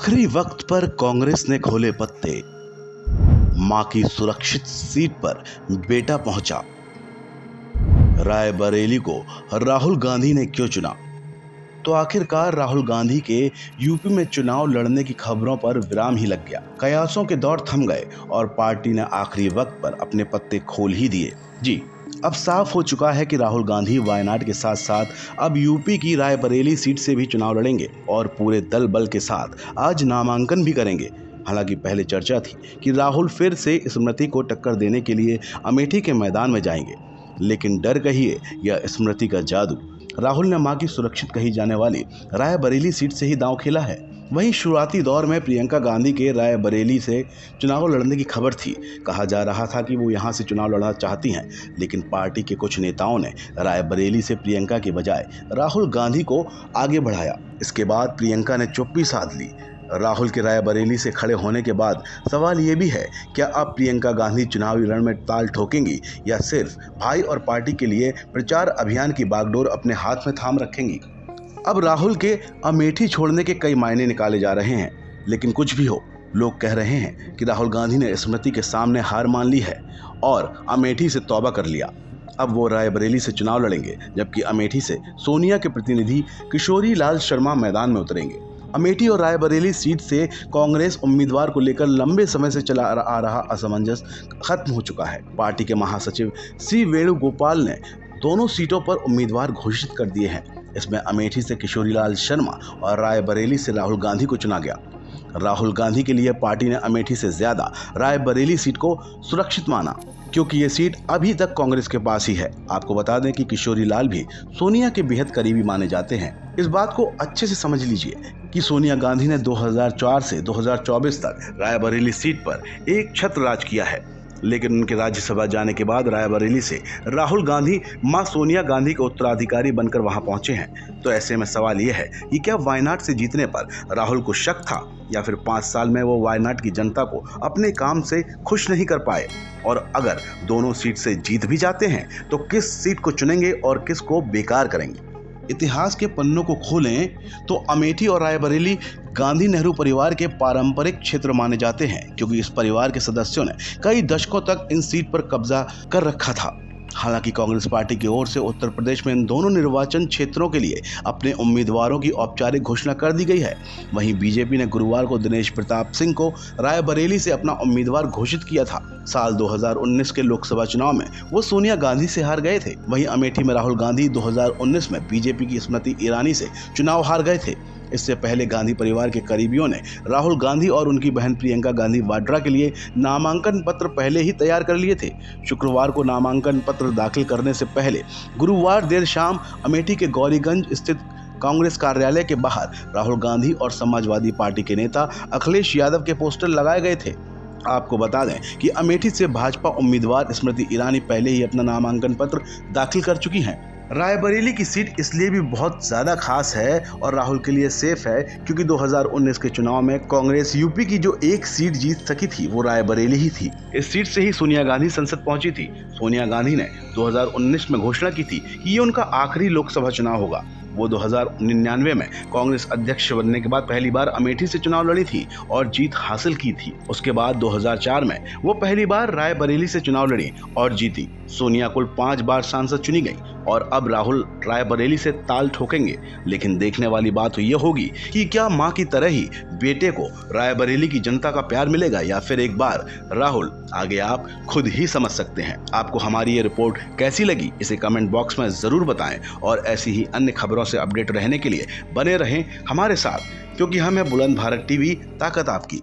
आखिरी वक्त पर कांग्रेस ने खोले पत्ते। मां की सुरक्षित सीट पर बेटा पहुंचा। रायबरेली को राहुल गांधी ने क्यों चुना? तो आखिरकार राहुल गांधी के यूपी में चुनाव लड़ने की खबरों पर विराम ही लग गया। कयासों के दौर थम गए और पार्टी ने आखिरी वक्त पर अपने पत्ते खोल ही दिए। जी, अब साफ हो चुका है कि राहुल गांधी वायनाड के साथ साथ अब यूपी की रायबरेली सीट से भी चुनाव लड़ेंगे और पूरे दल बल के साथ आज नामांकन भी करेंगे। हालांकि पहले चर्चा थी कि राहुल फिर से स्मृति को टक्कर देने के लिए अमेठी के मैदान में जाएंगे, लेकिन डर कहिए या स्मृति का जादू, राहुल ने मां की सुरक्षित कही जाने वाली रायबरेली सीट से ही दांव खेला है। वहीं शुरुआती दौर में प्रियंका गांधी के रायबरेली से चुनाव लड़ने की खबर थी। कहा जा रहा था कि वो यहां से चुनाव लड़ना चाहती हैं, लेकिन पार्टी के कुछ नेताओं ने रायबरेली से प्रियंका के बजाय राहुल गांधी को आगे बढ़ाया। इसके बाद प्रियंका ने चुप्पी साध ली। राहुल के रायबरेली से खड़े होने के बाद सवाल ये भी है, क्या अब प्रियंका गांधी चुनावी रण में ताल ठोकेंगी या सिर्फ भाई और पार्टी के लिए प्रचार अभियान की बागडोर अपने हाथ में थाम रखेंगी? अब राहुल के अमेठी छोड़ने के कई मायने निकाले जा रहे हैं, लेकिन कुछ भी हो, लोग कह रहे हैं कि राहुल गांधी ने स्मृति के सामने हार मान ली है और अमेठी से तौबा कर लिया। अब वो रायबरेली से चुनाव लड़ेंगे, जबकि अमेठी से सोनिया के प्रतिनिधि किशोरी लाल शर्मा मैदान में उतरेंगे। अमेठी और रायबरेली सीट से कांग्रेस उम्मीदवार को लेकर लंबे समय से चला आ रहा असमंजस खत्म हो चुका है। पार्टी के महासचिव सी वेणुगोपाल ने दोनों सीटों पर उम्मीदवार घोषित कर दिए हैं। इसमें अमेठी से किशोरीलाल शर्मा और रायबरेली से राहुल गांधी को चुना गया। राहुल गांधी के लिए पार्टी ने अमेठी से ज्यादा रायबरेली सीट को सुरक्षित माना, क्योंकि ये सीट अभी तक कांग्रेस के पास ही है। आपको बता दें कि किशोरीलाल भी सोनिया के बेहद करीबी माने जाते हैं। इस बात को अच्छे से समझ लीजिए कि सोनिया गांधी ने 2004 से 2024 तक रायबरेली सीट पर एक छत्र राज किया है, लेकिन उनके राज्यसभा जाने के बाद रायबरेली से राहुल गांधी मां सोनिया गांधी के उत्तराधिकारी बनकर वहां पहुंचे हैं। तो ऐसे में सवाल यह है कि क्या वायनाड से जीतने पर राहुल को शक था, या फिर 5 साल में वो वायनाड की जनता को अपने काम से खुश नहीं कर पाए? और अगर दोनों सीट से जीत भी जाते हैं तो किस सीट को चुनेंगे और किस को बेकार करेंगे? इतिहास के पन्नों को खोलें तो अमेठी और रायबरेली गांधी नेहरू परिवार के पारंपरिक क्षेत्र माने जाते हैं, क्योंकि इस परिवार के सदस्यों ने कई दशकों तक इन सीट पर कब्जा कर रखा था। हालांकि कांग्रेस पार्टी की ओर से उत्तर प्रदेश में इन दोनों निर्वाचन क्षेत्रों के लिए अपने उम्मीदवारों की औपचारिक घोषणा कर दी गई है। वहीं बीजेपी ने गुरुवार को दिनेश प्रताप सिंह को रायबरेली से अपना उम्मीदवार घोषित किया था। साल 2019 के लोकसभा चुनाव में वो सोनिया गांधी से हार गए थे। वहीं अमेठी में राहुल गांधी 2019 में बीजेपी की स्मृति ईरानी से चुनाव हार गए थे। इससे पहले गांधी परिवार के करीबियों ने राहुल गांधी और उनकी बहन प्रियंका गांधी वाड्रा के लिए नामांकन पत्र पहले ही तैयार कर लिए थे। शुक्रवार को नामांकन पत्र दाखिल करने से पहले गुरुवार देर शाम अमेठी के गौरीगंज स्थित कांग्रेस कार्यालय के बाहर राहुल गांधी और समाजवादी पार्टी के नेता अखिलेश यादव के पोस्टर लगाए गए थे। आपको बता दें कि अमेठी से भाजपा उम्मीदवार स्मृति ईरानी पहले ही अपना नामांकन पत्र दाखिल कर चुकी हैं। रायबरेली की सीट इसलिए भी बहुत ज्यादा खास है और राहुल के लिए सेफ है, क्योंकि 2019 के चुनाव में कांग्रेस यूपी की जो एक सीट जीत सकी थी वो रायबरेली ही थी। इस सीट से ही सोनिया गांधी संसद पहुंची थी। सोनिया गांधी ने 2019 में घोषणा की थी कि ये उनका आखिरी लोकसभा चुनाव होगा। वो 2099 में कांग्रेस अध्यक्ष बनने के बाद पहली बार अमेठी से चुनाव लड़ी थी और जीत हासिल की थी। उसके बाद 2004 में वो पहली बार रायबरेली से चुनाव लड़ी और जीती। सोनिया कुल 5 बार सांसद चुनी गई और अब राहुल रायबरेली से ताल ठोकेंगे। लेकिन देखने वाली बात तो ये होगी कि क्या मां की तरह ही बेटे को रायबरेली की जनता का प्यार मिलेगा, या फिर एक बार राहुल आगे आप खुद ही समझ सकते हैं। आपको हमारी ये रिपोर्ट कैसी लगी इसे कमेंट बॉक्स में जरूर बताएं और ऐसी ही अन्य खबरों से अपडेट रहने के लिए बने रहें हमारे साथ, क्योंकि हम है बुलंद भारत टीवी, ताकत आपकी।